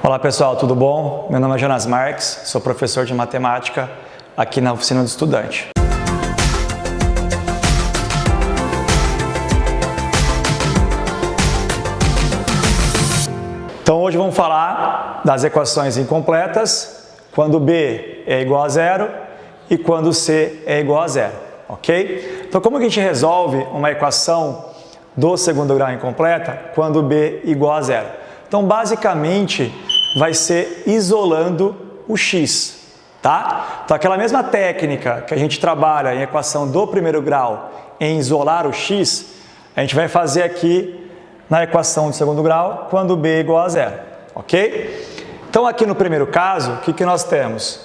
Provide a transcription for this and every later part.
Olá pessoal, tudo bom? Meu nome é Jonas Marques, sou professor de matemática aqui na Oficina do Estudante. Então hoje vamos falar das equações incompletas, quando B é igual a zero e quando C é igual a zero, ok? Então como que a gente resolve uma equação do segundo grau incompleta quando B é igual a zero? Então basicamente vai ser isolando o x, tá? Então aquela mesma técnica que a gente trabalha em equação do primeiro grau em isolar o x, a gente vai fazer aqui na equação do segundo grau quando b é igual a zero, ok? Então aqui no primeiro caso, o que nós temos?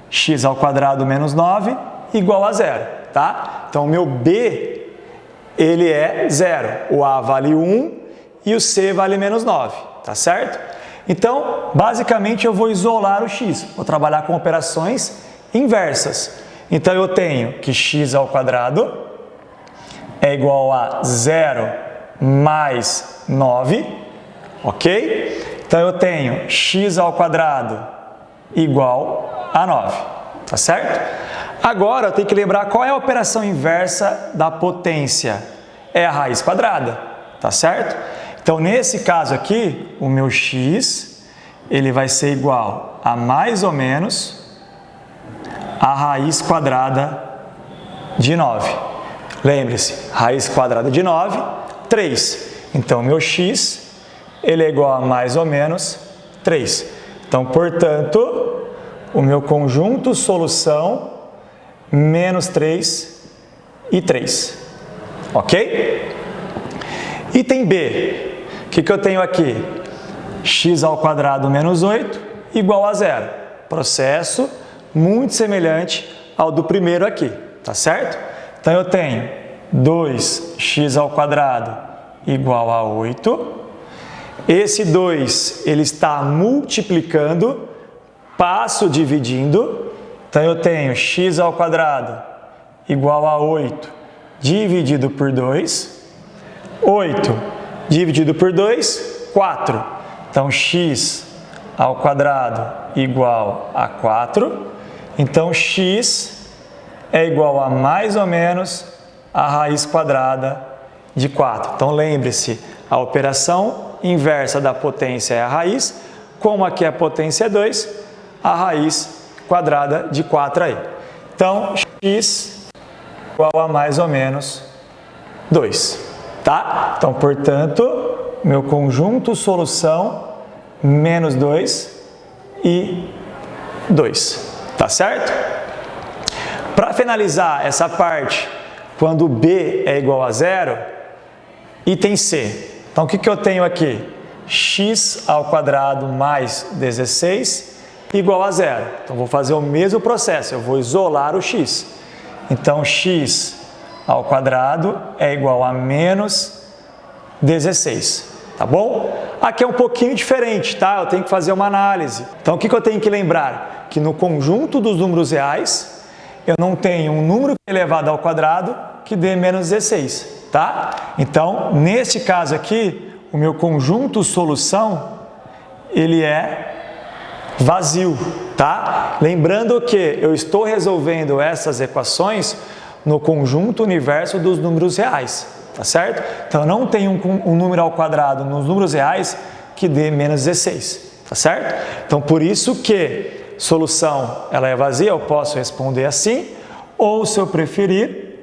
X ao quadrado menos 9 igual a zero, tá? Então o meu b, ele é zero, o a vale 1 e o c vale menos 9, tá certo? Então, basicamente eu vou isolar o x, vou trabalhar com operações inversas. Então eu tenho que x ao quadrado é igual a 0 mais 9, ok? Então eu tenho x ao quadrado igual a 9, tá certo? Agora eu tenho que lembrar qual é a operação inversa da potência, é a raiz quadrada, tá certo? Então nesse caso aqui, o meu x, ele vai ser igual a mais ou menos a raiz quadrada de 9. Lembre-se, raiz quadrada de 9, 3. Então, meu x, ele é igual a mais ou menos 3. Então, portanto, o meu conjunto solução, menos 3 e 3. Ok? Item B. O que eu tenho aqui? X ao quadrado menos 8 igual a zero. Processo muito semelhante ao do primeiro aqui, tá certo? Então, eu tenho 2x ao quadrado igual a 8. Esse 2, ele está multiplicando, passo dividindo. Então, eu tenho x ao quadrado igual a 8 dividido por 2. 8 dividido por 2, 4. Então, x ao quadrado igual a 4. Então, x é igual a mais ou menos a raiz quadrada de 4. Então, lembre-se, a operação inversa da potência é a raiz. Como aqui a potência é 2, a raiz quadrada de 4 aí. Então, x igual a mais ou menos 2. Tá? Então, portanto, meu conjunto solução, menos 2 e 2. Tá certo? Para finalizar essa parte, quando b é igual a zero, item C. Então, o que eu tenho aqui? X ao quadrado mais 16 igual a zero. Então, vou fazer o mesmo processo, eu vou isolar o x. Então, x ao quadrado é igual a menos 16, tá bom? Aqui é um pouquinho diferente, tá? Eu tenho que fazer uma análise. Então, o que eu tenho que lembrar? Que no conjunto dos números reais, eu não tenho um número elevado ao quadrado que dê menos 16, tá? Então, neste caso aqui, o meu conjunto solução, ele é vazio, tá? Lembrando que eu estou resolvendo essas equações no conjunto universo dos números reais, tá certo? Então, eu não tenho um número ao quadrado nos números reais que dê menos 16, tá certo? Então, por isso que solução ela é vazia, eu posso responder assim, ou se eu preferir,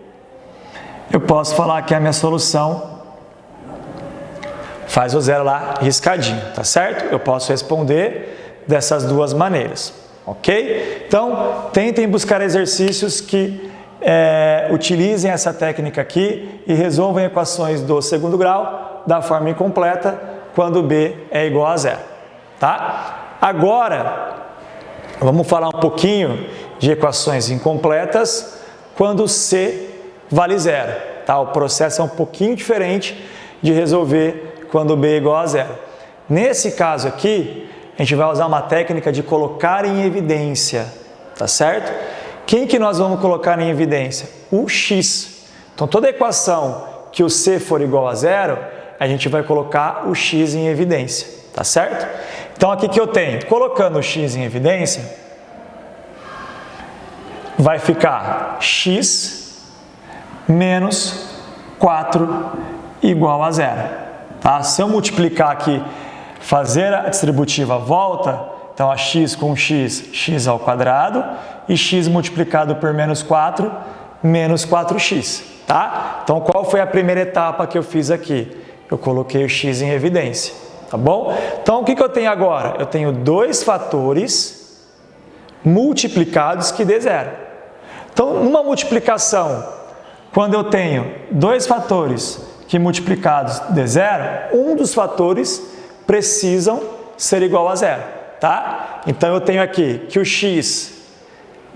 eu posso falar que a minha solução faz o zero lá riscadinho, tá certo? Eu posso responder dessas duas maneiras, ok? Então, tentem buscar exercícios que utilizem essa técnica aqui e resolvam equações do segundo grau da forma incompleta quando b é igual a zero, tá? Agora, vamos falar um pouquinho de equações incompletas quando c vale zero, tá? O processo é um pouquinho diferente de resolver quando b é igual a zero. Nesse caso aqui, a gente vai usar uma técnica de colocar em evidência, tá certo? Quem que nós vamos colocar em evidência? O x. Então, toda equação que o c for igual a zero, a gente vai colocar o x em evidência, tá certo? Então, aqui que eu tenho, colocando o x em evidência, vai ficar x menos 4 igual a zero. Tá? Se eu multiplicar aqui, fazer a distributiva volta, então a x com x, x ao quadrado, e x multiplicado por menos 4, menos 4x. Tá? Então, qual foi a primeira etapa que eu fiz aqui? Eu coloquei o x em evidência. Tá bom? Então, o que eu tenho agora? Eu tenho dois fatores multiplicados que dê zero. Então, numa multiplicação, quando eu tenho dois fatores que multiplicados dê zero, um dos fatores precisam ser igual a zero. Tá? Então, eu tenho aqui que o x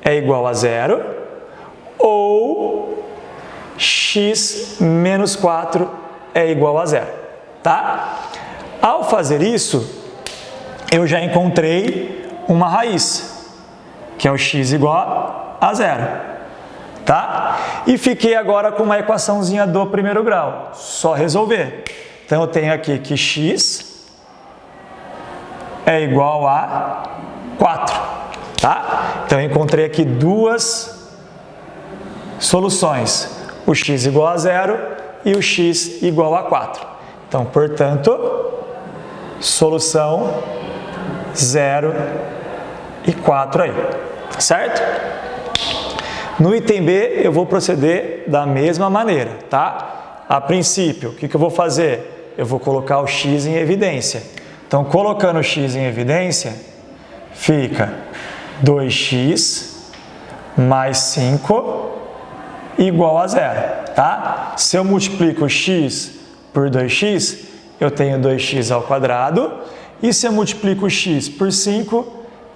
é igual a zero ou x menos 4 é igual a zero. Tá? Ao fazer isso, eu já encontrei uma raiz, que é o x igual a zero, tá? E fiquei agora com uma equaçãozinha do primeiro grau, só resolver. Então, eu tenho aqui que x é igual a 4, tá? Então, eu encontrei aqui duas soluções, o x igual a zero e o x igual a 4. Então, portanto, solução 0 e 4 aí, certo? No item B, eu vou proceder da mesma maneira, tá? A princípio, o que eu vou fazer? Eu vou colocar o x em evidência. Então, colocando o x em evidência, fica 2x mais 5 igual a zero, tá? Se eu multiplico o x por 2x, eu tenho 2x ao quadrado, e se eu multiplico o x por 5,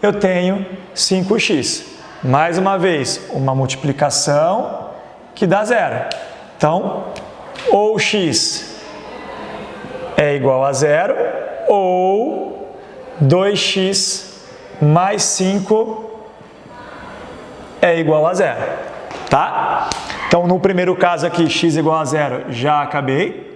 eu tenho 5x. Mais uma vez, uma multiplicação que dá zero. Então, ou x é igual a zero, ou 2x mais 5 é igual a zero, tá? Então, no primeiro caso aqui, x igual a zero, já acabei.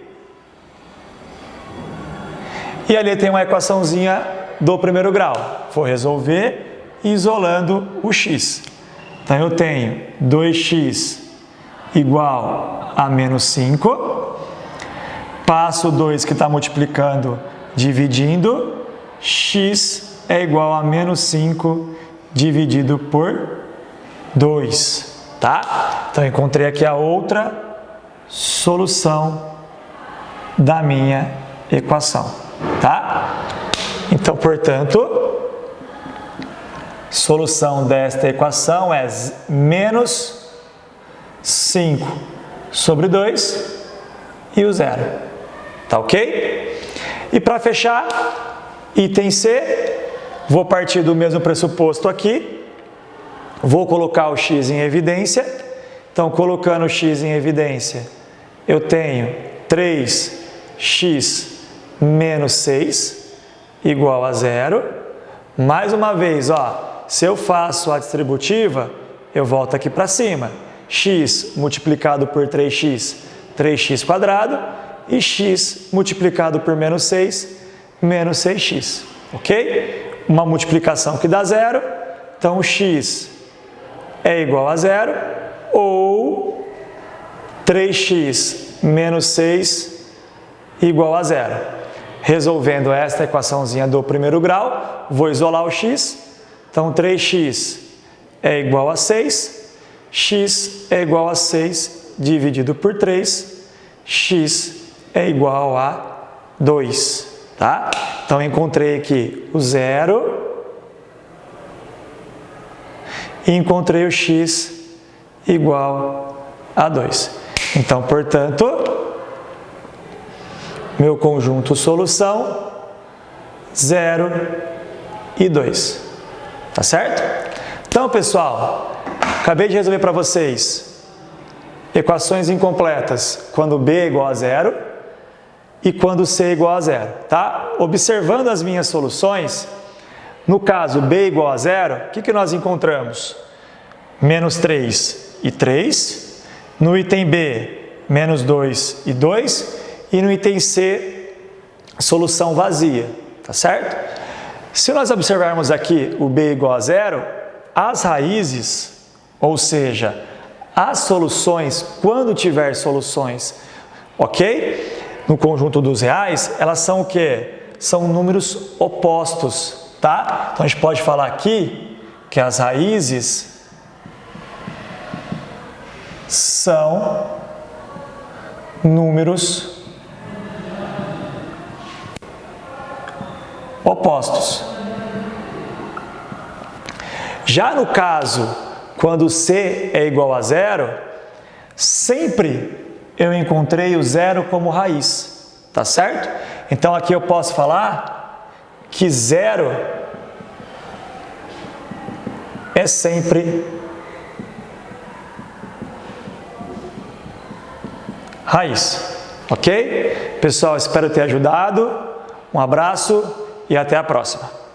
E ali tem uma equaçãozinha do primeiro grau. Vou resolver isolando o x. Então, eu tenho 2x igual a menos 5. Passo o 2 que está multiplicando, dividindo. X é igual a menos 5 dividido por 2. Tá? Então, encontrei aqui a outra solução da minha equação. Tá? Então, portanto, solução desta equação é menos 5 sobre 2 e o zero. Tá ok? E para fechar, item C, vou partir do mesmo pressuposto aqui, vou colocar o x em evidência. Então, colocando o x em evidência, eu tenho 3x menos 6 igual a zero. Mais uma vez, ó, se eu faço a distributiva, eu volto aqui para cima. X multiplicado por 3x, 3x quadrado, e x multiplicado por menos 6, menos 6x. Ok? Uma multiplicação que dá zero. Então, o x é igual a zero, ou 3x menos 6 igual a zero. Resolvendo esta equaçãozinha do primeiro grau, vou isolar o x. Então, 3x é igual a 6, x é igual a 6 dividido por 3, x é igual a 2. Tá? Então, encontrei aqui o zero e encontrei o x igual a 2. Então, portanto, meu conjunto solução 0 e 2. Tá certo? Então, pessoal, acabei de resolver para vocês equações incompletas quando b é igual a 0 e quando c é igual a 0. Tá? Observando as minhas soluções, no caso b é igual a 0, o que nós encontramos? Menos 3 e 3. No item B, menos 2 e 2. E no item C, solução vazia, tá certo? Se nós observarmos aqui o b igual a zero, as raízes, ou seja, as soluções, quando tiver soluções, ok? No conjunto dos reais, elas são o quê? São números opostos, tá? Então a gente pode falar aqui que as raízes são números opostos. Já no caso, quando C é igual a zero, sempre eu encontrei o zero como raiz, tá certo? Então aqui eu posso falar que zero é sempre raiz, ok? Pessoal, espero ter ajudado. Um abraço e até a próxima.